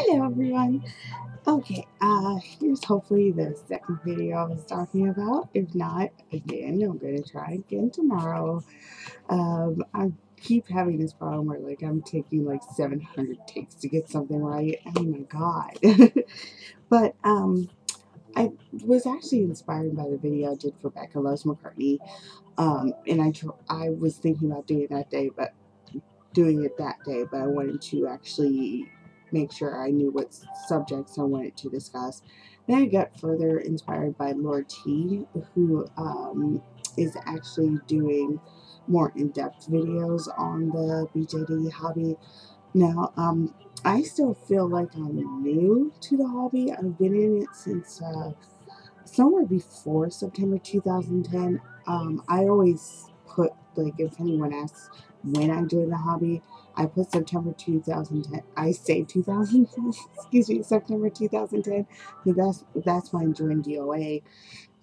Hello everyone. Okay, here's hopefully the second video I was talking about. If not, again, I'm gonna try again tomorrow. I keep having this problem where like I'm taking like 700 takes to get something right. Oh my god. But I was actually inspired by the video I did for Becca Loves McCartney. And I was thinking about doing it that day, but I wanted to actually make sure I knew what subjects I wanted to discuss. Then I got further inspired by Lorti, who is actually doing more in-depth videos on the BJD hobby. Now, I still feel like I'm new to the hobby. I've been in it since somewhere before September 2010. I always put, like, if anyone asks when I joined the hobby, I put September 2010. I say 2010, excuse me, September 2010, because that's when I joined DOA.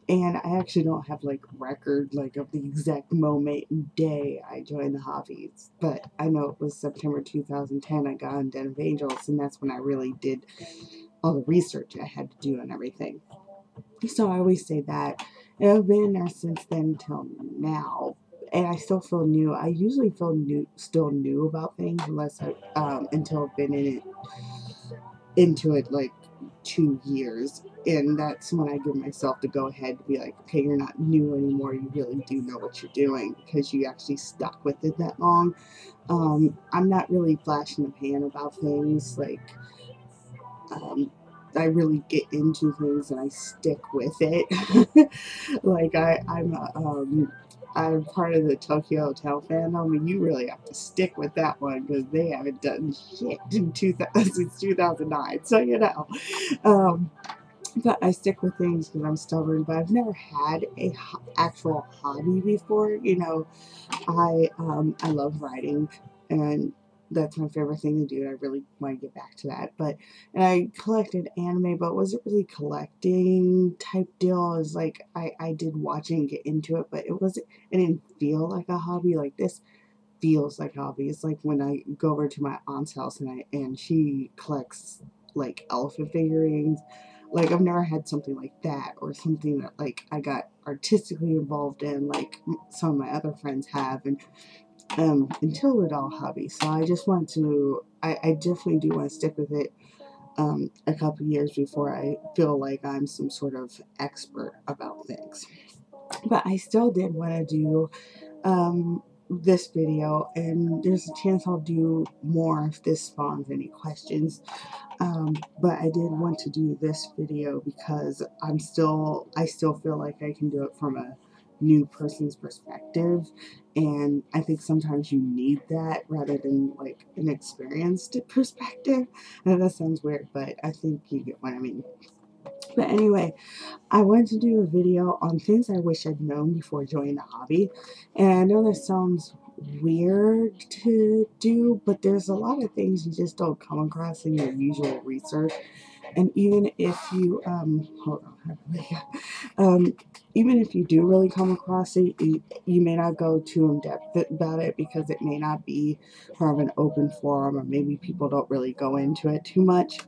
And I actually don't have like record like of the exact moment and day I joined the hobby, but I know it was September 2010 I got on Den of Angels, and that's when I really did all the research I had to do and everything. So I always say that. And I've been in there since then till now, and I still feel new. I usually feel still new about things, unless until I've been into it like 2 years, and that's when I give myself to go ahead to be like, okay, you're not new anymore. You really do know what you're doing because you actually stuck with it that long. I'm not really flash in the pan about things like. I really get into things and I stick with it. Like I'm part of the Tokyo Hotel fandom, and you really have to stick with that one because they haven't done shit in since 2009. So um, but I stick with things because I'm stubborn. But I've never had a actual hobby before. I love writing, and that's my favorite thing to do. I really want to get back to that. And I collected anime, but wasn't really collecting type deal. It was like I did watch it and get into it, but it didn't feel like a hobby. Like this feels like a hobby. It's like when I go over to my aunt's house and she collects like elephant figurines. Like I've never had something like that, or something that like I got artistically involved in like some of my other friends have. And until it all hobby. So I just want to, I definitely do want to stick with it a couple years before I feel like I'm some sort of expert about things. But I still did want to do this video, and there's a chance I'll do more if this spawns any questions. But I did want to do this video because I still feel like I can do it from a new person's perspective, and I think sometimes you need that rather than like an experienced perspective. And that sounds weird, but I think you get what I mean. But anyway, I wanted to do a video on things I wish I'd known before joining the hobby. And I know this sounds weird to do, but there's a lot of things you just don't come across in your usual research. And even if you, hold on, even if you do really come across it, you may not go too in depth about it because it may not be part of an open forum, or maybe people don't really go into it too much.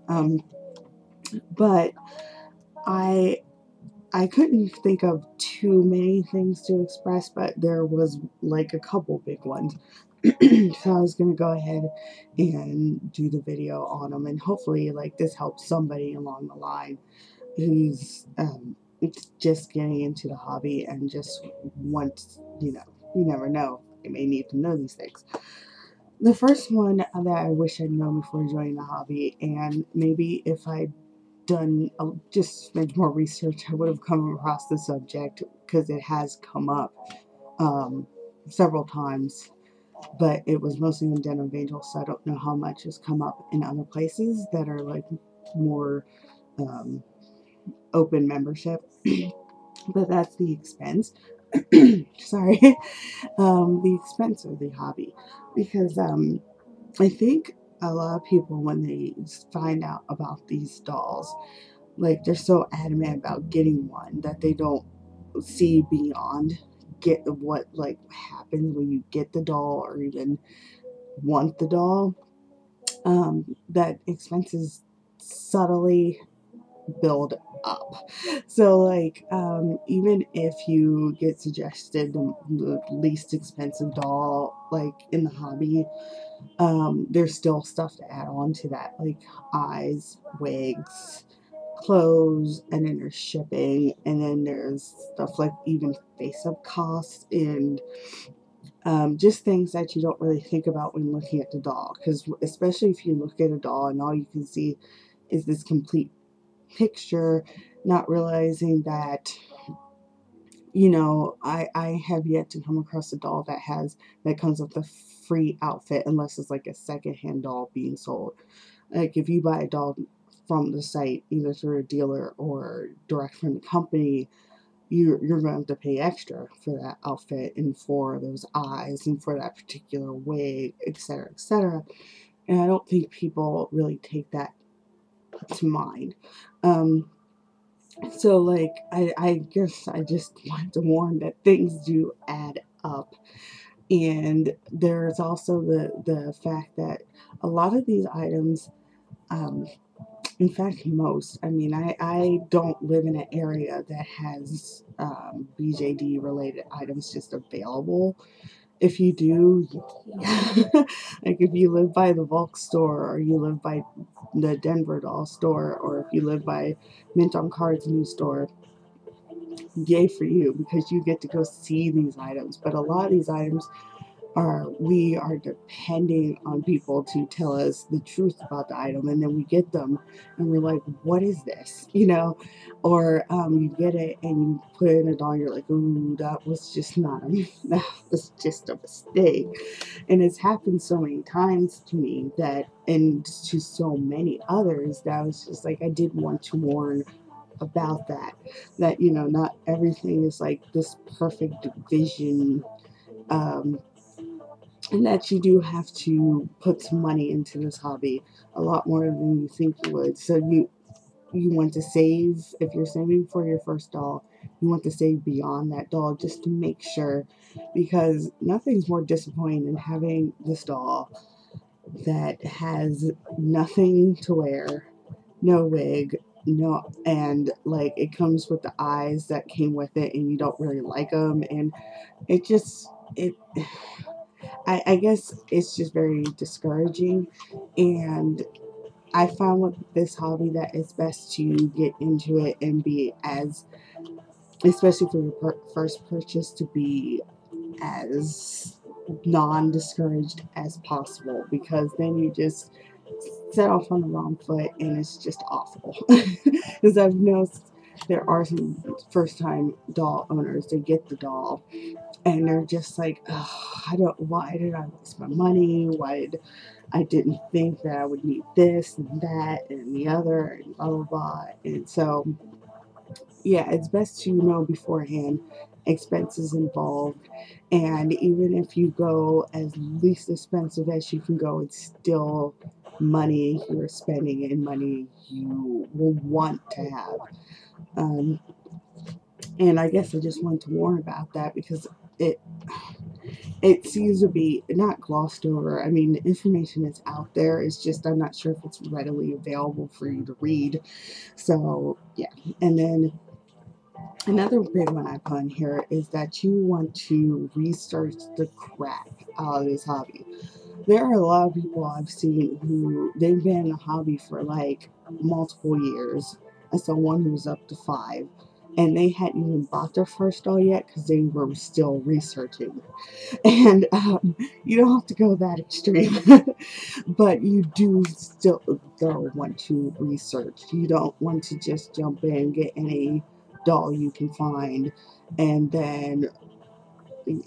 But I couldn't think of too many things to express, but there was like a couple big ones. So I was going to go ahead and do the video on them, and hopefully like this helps somebody along the line who's just getting into the hobby and just wants, you never know, they may need to know these things. The first one that I wish I'd known before joining the hobby, and maybe if I'd done just more research, I would have come across the subject because it has come up several times, but it was mostly in Den of Angels, so I don't know how much has come up in other places that are like more open membership. But that's the expense. Sorry, the expense of the hobby, because I think a lot of people, when they find out about these dolls, like they're so adamant about getting one that they don't see beyond what like happens when you get the doll or even want the doll. That expenses subtly build up. So like even if you get suggested the least expensive doll like in the hobby, there's still stuff to add on to that, like eyes, wigs, clothes, and then there's shipping, and then there's stuff like even face-up costs and just things that you don't really think about when looking at the doll, because especially if you look at a doll and all you can see is this complete picture, not realizing that, you know, I have yet to come across a doll that comes with a free outfit unless it's like a secondhand doll being sold. Like if you buy a doll from the site, either through a dealer or direct from the company, you're going to have to pay extra for that outfit and for those eyes and for that particular wig, etc., etc. And I don't think people really take that to mind. So like I guess I just want to warn that things do add up. And there's also the fact that a lot of these items, in fact most, I mean I don't live in an area that has BJD related items just available. If you do, like if you live by the Volk store, or you live by the Denver doll store, or if you live by Mint on Cards new store, yay for you, because you get to go see these items. But a lot of these items we are depending on people to tell us the truth about the item, and then we get them and we're like, what is this, you know? Or you get it and you put it in a doll and you're like, ooh, that was just not that was just a mistake. And it's happened so many times to me that, and to so many others, that I was just like, I did want to warn about that, you know, not everything is like this perfect vision, and that you do have to put some money into this hobby, a lot more than you think you would. So you want to save, if you're saving for your first doll, you want to save beyond that doll just to make sure, because nothing's more disappointing than having this doll that has nothing to wear, no wig, no, and like it comes with the eyes that came with it and you don't really like them, and it just it I guess it's just very discouraging. And I found with this hobby that it's best to get into it and be as, especially for your first purchase, to be as non-discouraged as possible, because then you just set off on the wrong foot and it's just awful. Because I've noticed there are some first-time doll owners, they get the doll and they're just like, oh, why did I waste my money? I didn't think that I would need this and that and the other and blah, blah, blah. And so, yeah, it's best to know beforehand expenses involved. And even if you go as least expensive as you can go, it's still money you're spending and money you will want to have. And I guess I just wanted to warn about that, because it seems to be not glossed over. I mean, the information is out there. It's just I'm not sure if it's readily available for you to read. So, yeah. And then another big one I put in here is that you want to research the crap out of this hobby. There are a lot of people I've seen who they've been in a hobby for like multiple years. I saw one who was up to 5, and they hadn't even bought their first doll yet because they were still researching. And you don't have to go that extreme, but you do still though want to research. You don't want to just jump in, get any doll you can find, and then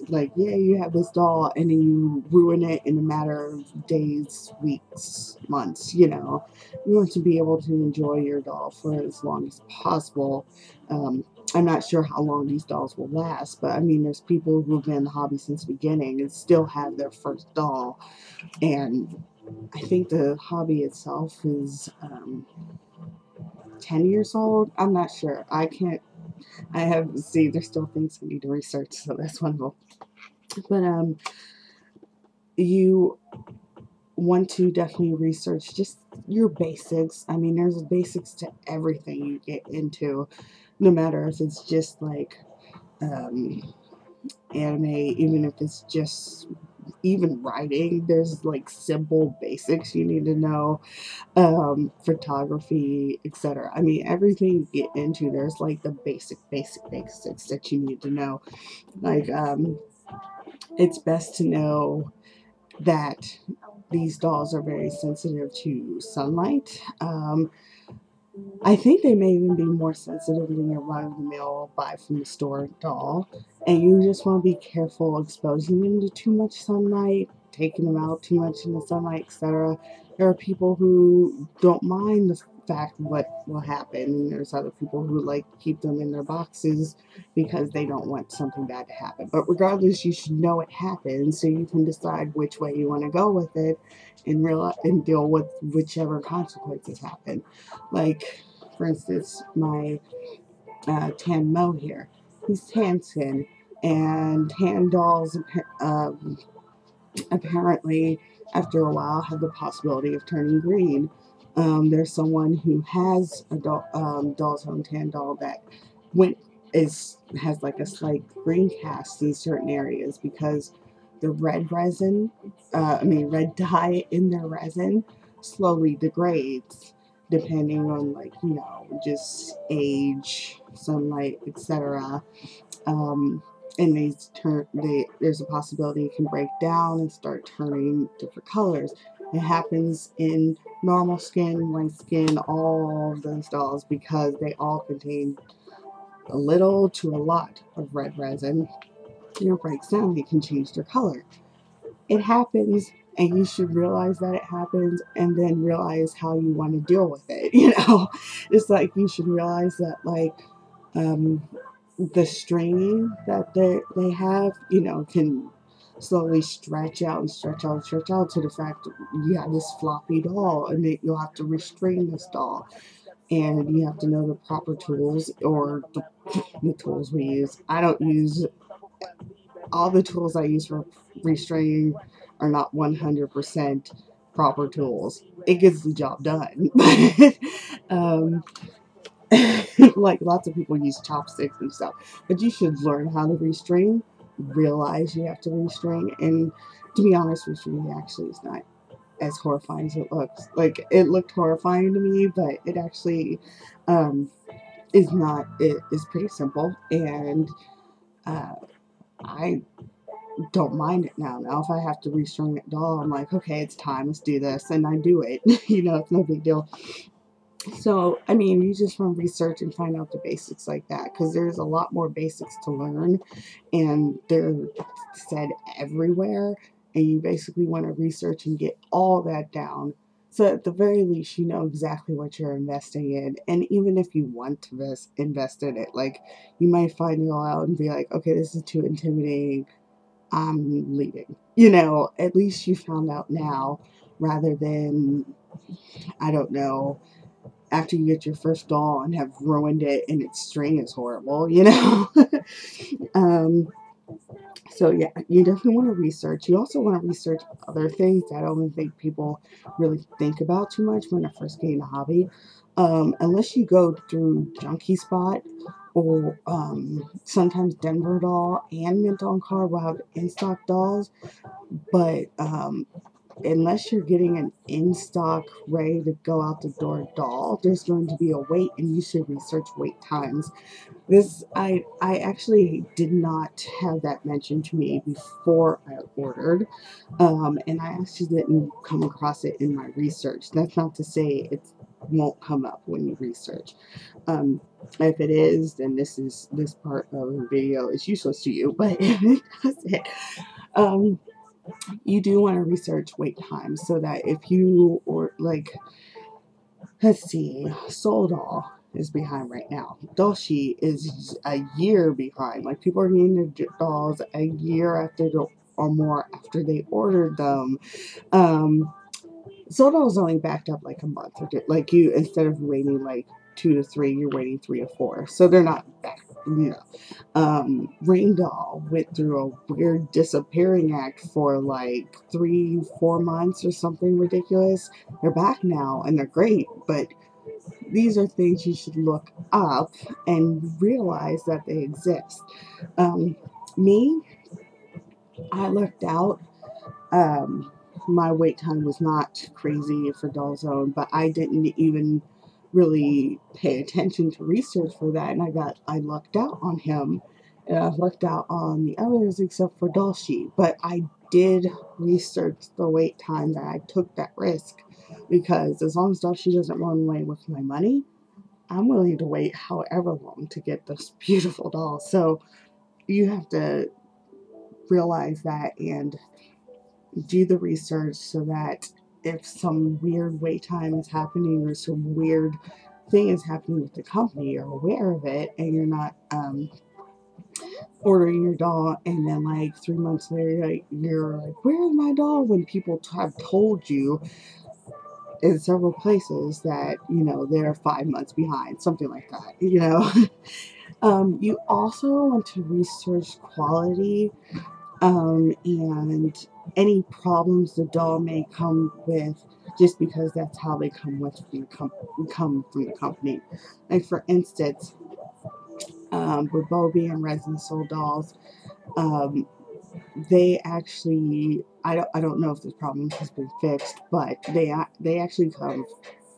like, yeah, you have this doll and then you ruin it in a matter of days, weeks, months, you know. You want to be able to enjoy your doll for as long as possible. I'm not sure how long these dolls will last, but I mean, there's people who've been in the hobby since the beginning and still have their first doll. And I think the hobby itself is 10 years old. I'm not sure. I have, see, there's still things I need to research, so that's one of them. But you want to definitely research just your basics. I mean, there's basics to everything you get into, no matter if it's just like anime, even if it's just even writing. There's like simple basics you need to know, photography, etc. I mean, everything you get into, there's like the basics that you need to know. Like, it's best to know that these dolls are very sensitive to sunlight. I think they may even be more sensitive than your run-of-the-mill buy from the store doll. And you just want to be careful exposing them to too much sunlight, taking them out too much in the sunlight, etc. There are people who don't mind the fact what will happen, and there's other people who like keep them in their boxes because they don't want something bad to happen. But regardless, you should know it happens so you can decide which way you want to go with it and deal with whichever consequences happen. Like, for instance, my tan Mo here, he's tan skin, and tan dolls apparently after a while have the possibility of turning green. There's someone who has a doll's home tan doll that went has like a slight green cast in certain areas because the red dye in their resin slowly degrades depending on, like, just age, sunlight, etc. And there's a possibility it can break down and start turning different colors. It happens in normal skin, white skin, all of those dolls because they all contain a little to a lot of red resin. And it breaks down, it can change their color. It happens, and you should realize that it happens and then realize how you want to deal with it. It's like you should realize that, like, the stringing that they have, can slowly stretch out and stretch out and stretch out to the fact that you have this floppy doll, and that you'll have to restrain this doll. And you have to know the proper tools, or the tools we use. I don't use all the tools I use for restraining are not 100% proper tools. It gets the job done. um, like, lots of people use chopsticks and stuff, but you should learn how to restrain, realize you have to restrain, and to be honest, restraining actually is not as horrifying as it looks. Like, it looked horrifying to me, but it actually is not. It is pretty simple, and I don't mind it now. Now, if I have to restrain a doll, I'm like, okay, it's time, let's do this, and I do it. It's no big deal. So, I mean, you just want to research and find out the basics like that, because there's a lot more basics to learn, and they're said everywhere, and you basically want to research and get all that down. So at the very least, you know exactly what you're investing in. And even if you want to invest in it, like, you might find it all out and be like, okay, this is too intimidating, I'm leaving. At least you found out now, rather than, I don't know, after you get your first doll and have ruined it and its string is horrible. um, so yeah, you definitely want to research. You also want to research other things that I don't think people really think about too much when they're first getting a hobby. Unless you go through Junkie Spot, or sometimes Denver Doll and Mint on Car will have in-stock dolls, but unless you're getting an in-stock, ready to go out the door doll, there's going to be a wait, and you should research wait times. I actually did not have that mentioned to me before I ordered, and I actually didn't come across it in my research. That's not to say it won't come up when you research. If it is, then this part of the video is useless to you. But if it doesn't, you do want to research wait times so that if you, or like, let's see, Soul Doll is behind right now. Dolce is a year behind. Like, people are getting their dolls a year or more after they ordered them. Soul Doll is only backed up like a month or two. Like, instead of waiting like 2 to 3, you're waiting 3 to 4. So they're not Rain Doll went through a weird disappearing act for like 3-4 months or something ridiculous. They're back now and they're great, but these are things you should look up and realize that they exist. Me, I lucked out. My wait time was not crazy for Doll Zone, but I didn't even really pay attention to research for that, and I lucked out on him, and I lucked out on the others except for Doll Sheet. But I did research the wait time that I took that risk, because as long as Doll Sheet doesn't run away with my money, I'm willing to wait however long to get this beautiful doll. So you have to realize that and do the research so that if some weird wait time is happening or some weird thing is happening with the company, you're aware of it and you're not ordering your doll, and then like 3 months later you're like, where's my doll, when people have told you in several places that they're 5 months behind, something like that. You also want to research quality, and any problems the doll may come with, just because that's how they come from the company. Like for instance, with Bobby and Resin Soul dolls, they actually, I don't know if this problem has been fixed, but they actually come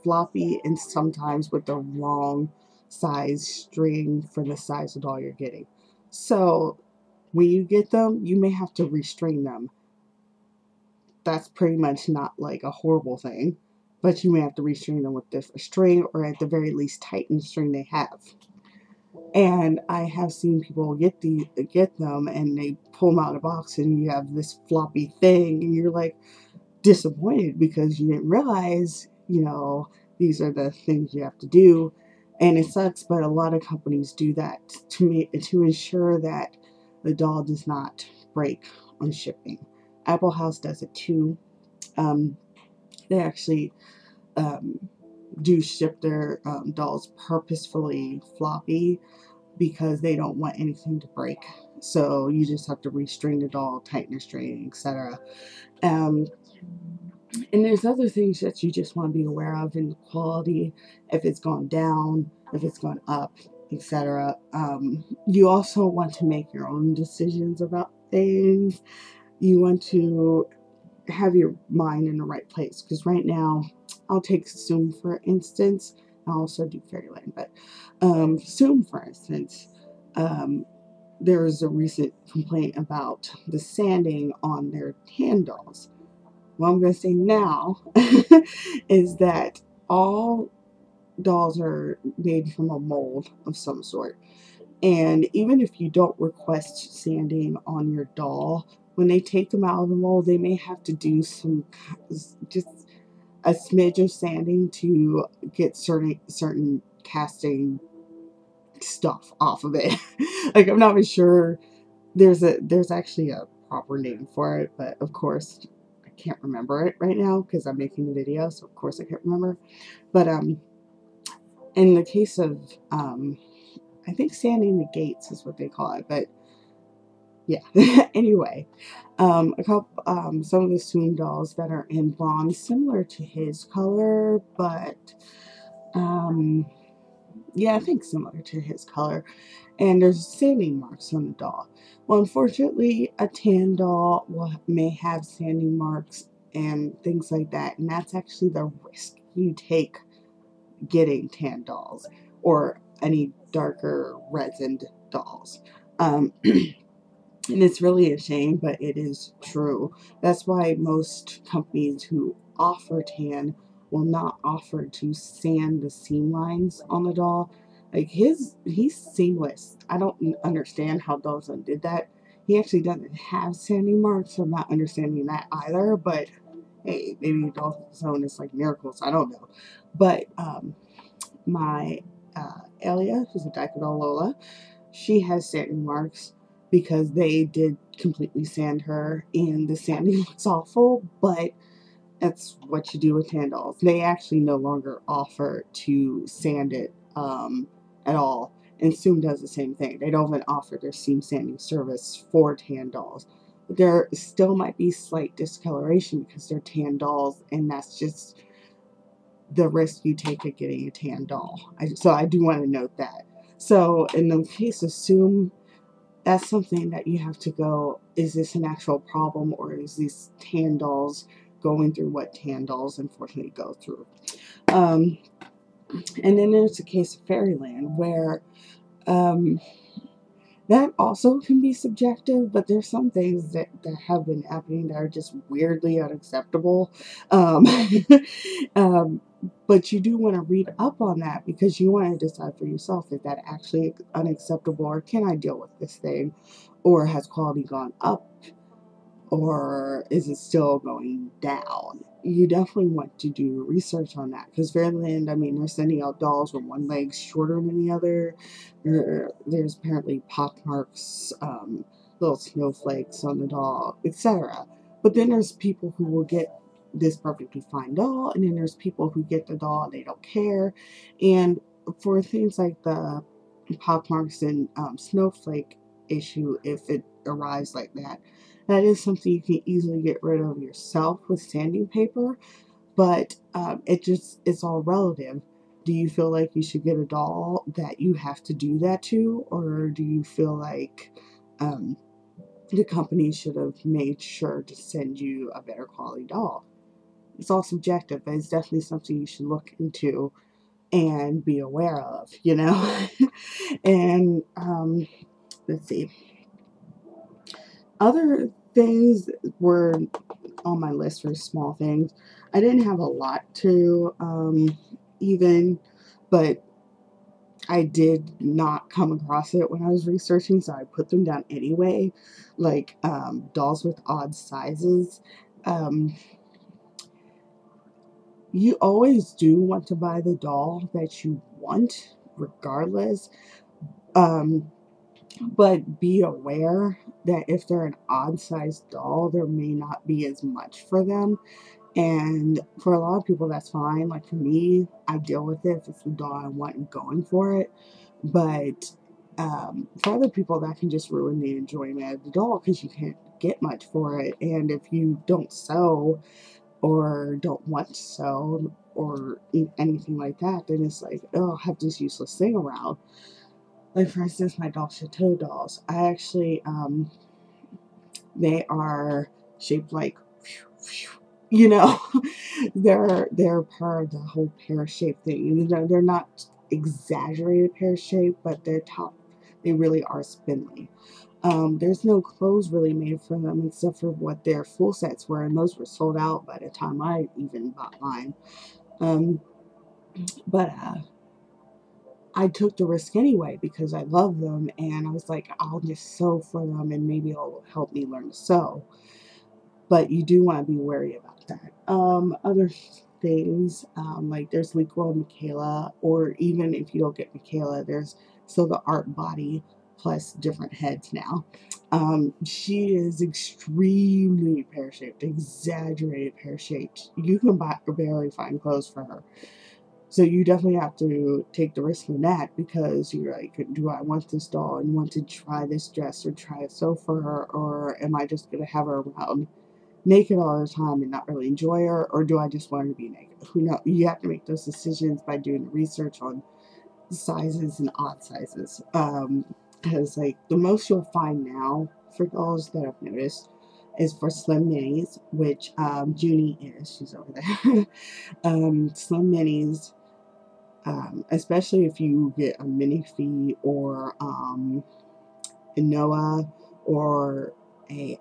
floppy and sometimes with the wrong size string for the size of doll you're getting. So when you get them, you may have to restring them. That's pretty much not like a horrible thing, but you may have to restring them with different string, or at the very least tighten the string they have. And I have seen people get them and they pull them out of the box and you have this floppy thing and you're like disappointed because you didn't realize, these are the things you have to do. And it sucks, but a lot of companies do that to ensure that the doll does not break on shipping. Apple House does it too. They actually do ship their dolls purposefully floppy because they don't want anything to break. So you just have to restring the doll, tighten the string, etc. And there's other things that you just want to be aware of in the quality, if it's gone down, if it's gone up, etc. You also want to make your own decisions about things. You want to have your mind in the right place, because right now, I'll take Zoom for instance. I'll also do Fairyland, but Zoom for instance, there's a recent complaint about the sanding on their hand dolls. What I'm going to say now is that all dolls are made from a mold of some sort. And even if you don't request sanding on your doll, when they take them out of the mold, they may have to do just a smidge of sanding to get certain casting stuff off of it. Like, I'm not even sure there's actually a proper name for it, but of course I can't remember it right now because I'm making the video, so of course I can't remember. But in the case of I think sanding the gates is what they call it, but yeah. Anyway, some of the Soon dolls that are in bronze, similar to his color, but yeah, I think similar to his color, and there's sanding marks on the doll. Well, unfortunately, a tan doll may have sanding marks and things like that, and that's actually the risk you take getting tan dolls or any darker resined dolls. And it's really a shame, but it is true. That's why most companies who offer tan will not offer to sand the seam lines on the doll. Like he's seamless. I don't understand how Dawson did that. He actually doesn't have sanding marks, so I'm not understanding that either. But hey, maybe Dawson's own is like miracles. I don't know. But my Elia, who's a diaper doll Lola, she has sanding marks because they did completely sand her, and the sanding looks awful, but that's what you do with tan dolls. They actually no longer offer to sand it at all, And Zoom does the same thing. They don't even offer their seam sanding service for tan dolls. But there still might be slight discoloration because they're tan dolls, and that's just the risk you take of getting a tan doll. So I do want to note that. So in the case of Zoom, that's something that you have to go, is this an actual problem, or is these tan dolls going through what tan dolls unfortunately go through? And then there's the case of Fairyland, where that also can be subjective, but there's some things that have been happening that are just weirdly unacceptable. Um, but you do want to read up on that because you want to decide for yourself, is that actually unacceptable, or can I deal with this thing, or has quality gone up, or is it still going down? You definitely want to do research on that, because Fairyland, I mean, they're sending out dolls with one leg shorter than the other. There's apparently pockmarks, little snowflakes on the doll, etc. But then there's people who will get this perfectly fine doll, and then there's people who get the doll and they don't care. And for things like the pockmarks and snowflake issue, if it arrives like that, that is something you can easily get rid of yourself with sanding paper, but it's all relative. Do you feel like you should get a doll that you have to do that to, or do you feel like the company should have made sure to send you a better quality doll? It's all subjective, but it's definitely something you should look into and be aware of, you know? And let's see. Other things were on my list for small things. I didn't have a lot to even, but I did not come across it when I was researching, so I put them down anyway. Like dolls with odd sizes. You always do want to buy the doll that you want, regardless. But be aware that if they're an odd sized doll, there may not be as much for them. And for a lot of people, that's fine. Like for me, I deal with it if it's the doll I want and going for it. But for other people, that can just ruin the enjoyment of the doll because you can't get much for it. And if you don't sew or don't want to sew or anything like that, then it's like, oh, I have this useless thing around. Like for instance, my doll Chateau dolls. I actually, they are shaped like, you know, they're part of the whole pear shape thing. You know, they're not exaggerated pear shape, but they really are spindly. There's no clothes really made for them except for what their full sets were, and those were sold out by the time I even bought mine. But I took the risk anyway because I love them, and I was like, I'll just sew for them and maybe it'll help me learn to sew. But you do want to be wary about that. Other things, like there's Leak World Michaela, or even if you don't get Michaela, there's still the art body plus different heads now. She is extremely pear-shaped, exaggerated pear-shaped. You can barely find clothes for her. So you definitely have to take the risk on that, because you're like, do I want this doll and want to try this dress or try it sew for her, or am I just going to have her around naked all the time and not really enjoy her, or do I just want her to be naked? Who knows? You have to make those decisions by doing research on sizes and odd sizes. Because like the most you'll find now for dolls that I've noticed is for slim minis, which Junie is. She's over there. Slim minis. Especially if you get a mini fee or a Noah or a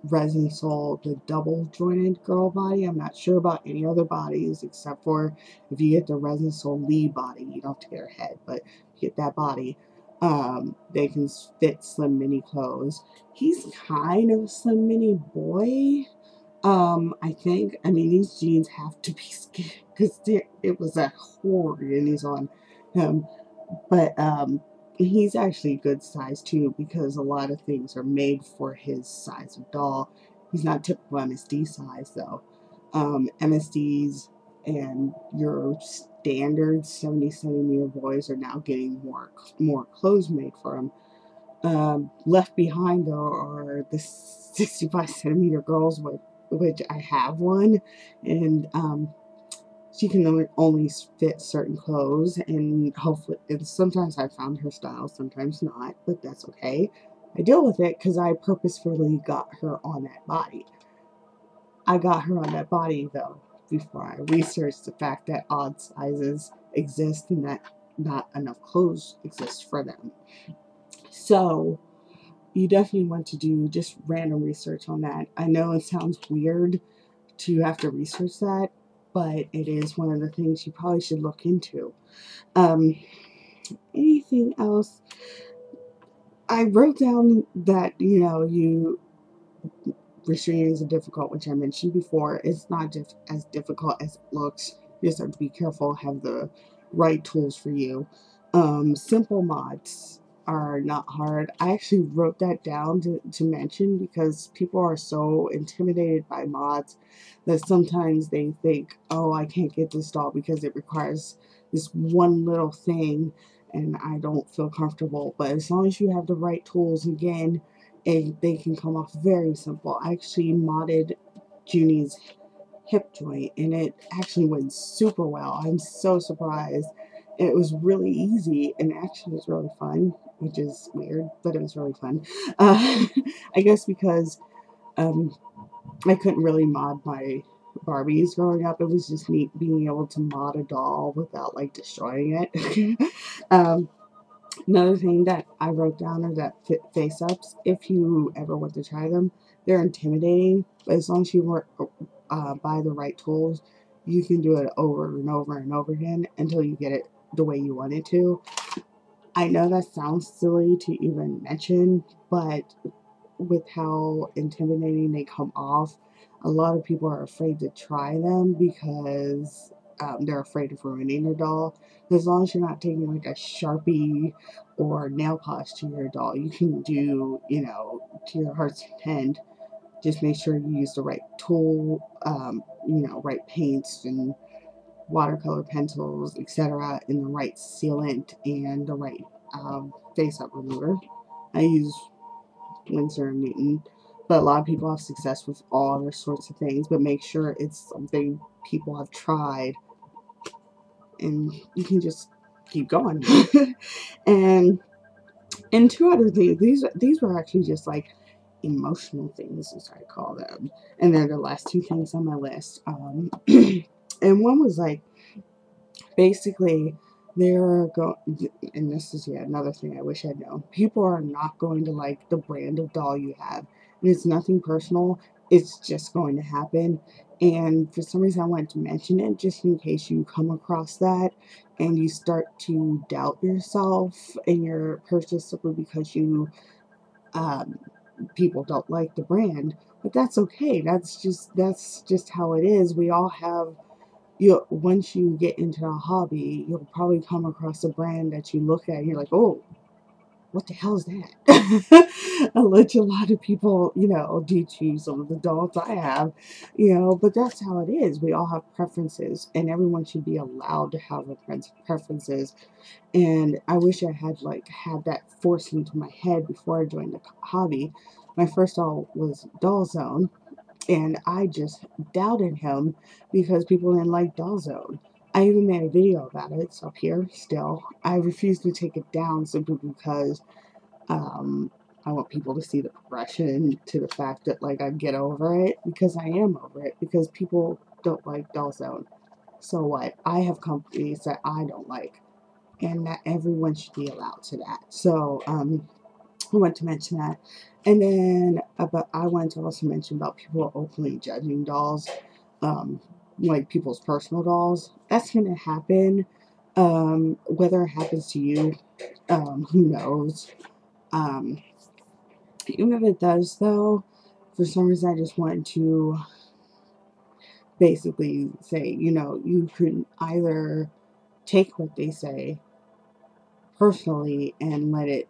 resin sole, the double jointed girl body. I'm not sure about any other bodies except for if you get the resin sole Lee body, you don't have to get her head, but you get that body. They can fit slim mini clothes. He's kind of a slim mini boy. I think, I mean, these jeans have to be skinny because it was a horde and he's on him. But he's actually a good size too, because a lot of things are made for his size of doll. He's not typical MSD size though. MSDs and your standard 70 centimeter boys are now getting more clothes made for them. Left behind though are the 65 centimeter girls, which I have one, and she can only fit certain clothes, and hopefully, and sometimes I found her style, sometimes not, but that's okay. I deal with it because I purposefully got her on that body. I got her on that body though before I researched the fact that odd sizes exist and that not enough clothes exist for them. So you definitely want to do just random research on that. I know it sounds weird to have to research that, but it is one of the things you probably should look into. Anything else? I wrote down that, restraining is difficult, which I mentioned before. It's not just as difficult as it looks. You just have to be careful, have the right tools for you. Simple mods are not hard. I actually wrote that down to mention because people are so intimidated by mods that sometimes they think, oh, I can't get this doll because it requires this one little thing and I don't feel comfortable. But as long as you have the right tools, again, they can come off very simple. I actually modded Junie's hip joint and it actually went super well. I'm so surprised. It was really easy and actually was really fun, which is weird, but it was really fun. I guess because I couldn't really mod my Barbies growing up. It was just neat being able to mod a doll without like destroying it. Another thing that I wrote down are that face-ups. If you ever want to try them, they're intimidating, but as long as you work buy the right tools, you can do it over and over and over again until you get it the way you want it to. I know that sounds silly to even mention, but with how intimidating they come off, a lot of people are afraid to try them because they're afraid of ruining their doll. As long as you're not taking like a Sharpie or nail polish to your doll, you can do, to your heart's content. Just make sure you use the right tool, right paints and watercolor pencils, etc., and the right sealant and the right face-up remover. I use Winsor and Newton, but a lot of people have success with all other sorts of things, but make sure it's something people have tried and you can just keep going. and two other things, these were actually just like emotional things, as I call them, and they're the last two things on my list. And one was like, basically, and this is yet another thing I wish I'd known. People are not going to like the brand of doll you have, and it's nothing personal. It's just going to happen. And for some reason, I wanted to mention it just in case you come across that and you start to doubt yourself and your purchase simply because um, people don't like the brand. But that's okay. That's just how it is. We all have, once you get into a hobby, you'll probably come across a brand that you look at and you're like, oh, what the hell is that? Which a lot of people, do choose some of the dolls I have, but that's how it is. We all have preferences and everyone should be allowed to have preferences. And I wish I had that forced into my head before I joined the hobby. My first doll was Doll Zone, and I just doubted him because people didn't like Doll Zone. I even made a video about it. It's up here still. I refused to take it down simply because I want people to see the progression to the fact that I get over it, because I am over it, because people don't like Doll Zone. So what? I have companies that I don't like, and that everyone should be allowed to that. So I want to mention that. And then I want to also mention about people openly judging dolls, like people's personal dolls. That's going to happen. Whether it happens to you, who knows? Even if it does, though, for some reason I just wanted to basically say, you can either take what they say personally and let it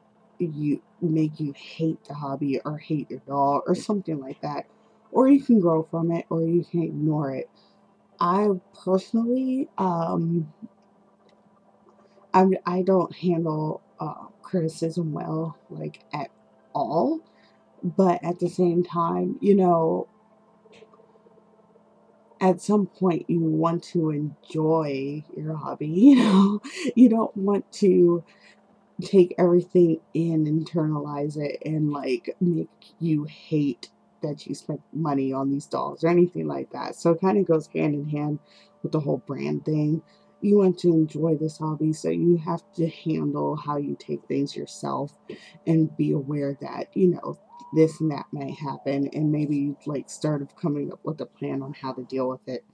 make you hate the hobby or hate your doll or something like that, or you can grow from it or you can ignore it. I personally I don't handle criticism well, like at all. But at the same time, at some point you want to enjoy your hobby. You don't want to take everything in, internalize it, and like make you hate that you spent money on these dolls or anything like that. So it kind of goes hand in hand with the whole brand thing. You want to enjoy this hobby, so you have to handle how you take things yourself and be aware that, this and that may happen, and maybe like start of coming up with a plan on how to deal with it.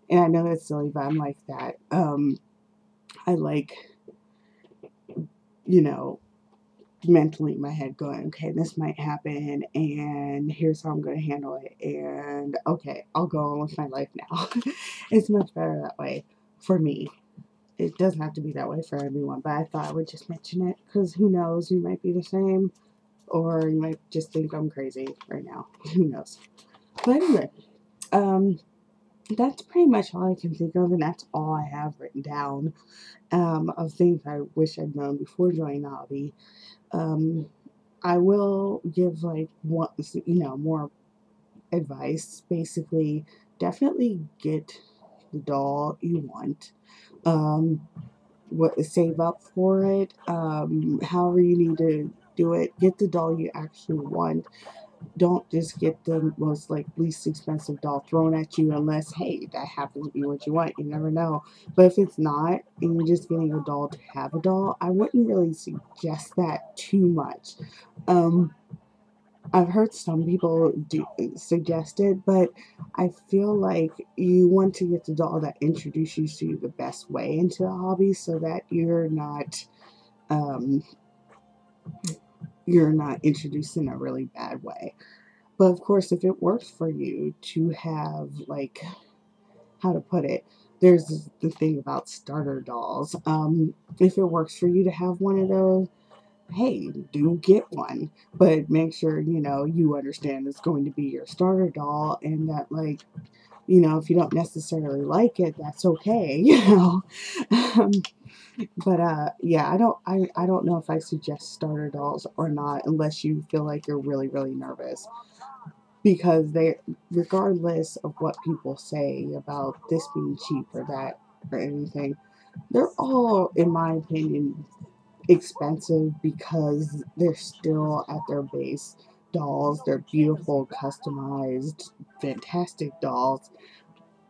And I know that's silly, but I'm like that. I like, you know, mentally in my head going, okay, this might happen, and here's how I'm going to handle it, and okay, I'll go on with my life now. It's much better that way for me. It doesn't have to be that way for everyone, but I thought I would just mention it, because who knows, you might be the same, or you might just think I'm crazy right now. Who knows? But anyway, that's pretty much all I can think of, and that's all I have written down of things I wish I'd known before joining the hobby. I will give like one, more advice. Basically, definitely get the doll you want. Save up for it. However you need to do it. Get the doll you actually want. Don't just get the most like least expensive doll thrown at you unless, hey, that happens to be what you want. You never know. But if it's not and you're just getting a doll to have a doll, I wouldn't really suggest that too much. I've heard some people suggest it, but I feel like you want to get the doll that introduces you the best way into the hobby, so that um, you're not introduced in a really bad way. But of course, if it works for you to have, like, how to put it, there's the thing about starter dolls. If it works for you to have one of those, hey, do get one, but make sure, you understand it's going to be your starter doll, and that, like, if you don't necessarily like it, that's okay. Um, but yeah, I don't know if I suggest starter dolls or not, unless you feel like you're really, really nervous, because regardless of what people say about this being cheap or that or anything, they're all, in my opinion, expensive, because they're still at their base dolls. They're beautiful, customized, fantastic dolls.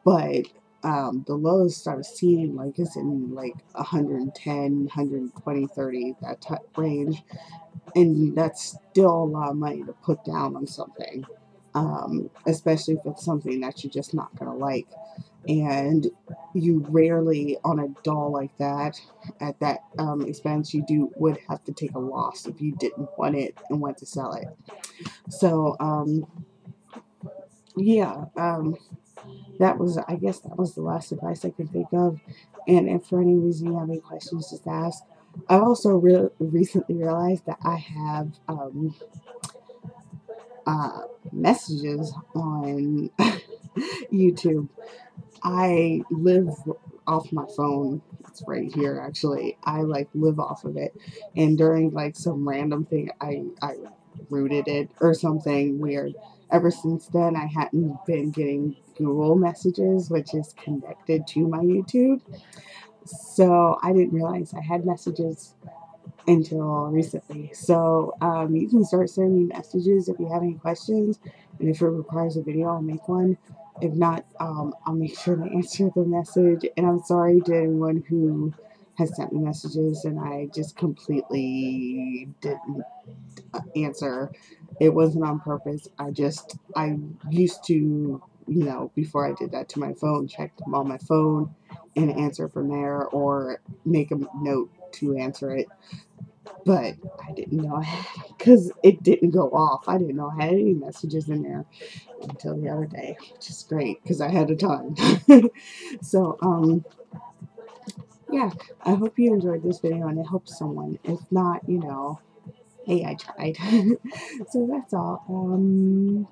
But the lowest I've seen, like, is in like 110, 120, 30, that type range, and that's still a lot of money to put down on something, especially if it's something that you're just not gonna like. And you rarely, on a doll like that, at that expense, would have to take a loss if you didn't want it and want to sell it. So yeah, I guess that was the last advice I could think of. And if for any reason you have any questions, just ask. I also recently realized that I have messages on YouTube. I live off my phone. It's right here, actually. I like live off of it. And during like some random thing, I rooted it or something weird. Ever since then, I hadn't been getting Google messages, which is connected to my YouTube. So I didn't realize I had messages until recently. So you can start sending me messages if you have any questions, and if it requires a video, I'll make one. If not, I'll make sure to answer the message. And I'm sorry to anyone who has sent me messages and I just completely didn't answer. It wasn't on purpose. I used to, before I did that to my phone, check them on my phone and answer from there, or make a note to answer it. But I didn't know, because it didn't go off. I didn't know I had any messages in there until the other day, which is great because I had a ton. So, yeah, I hope you enjoyed this video and it helps someone. If not, hey, I tried. So that's all.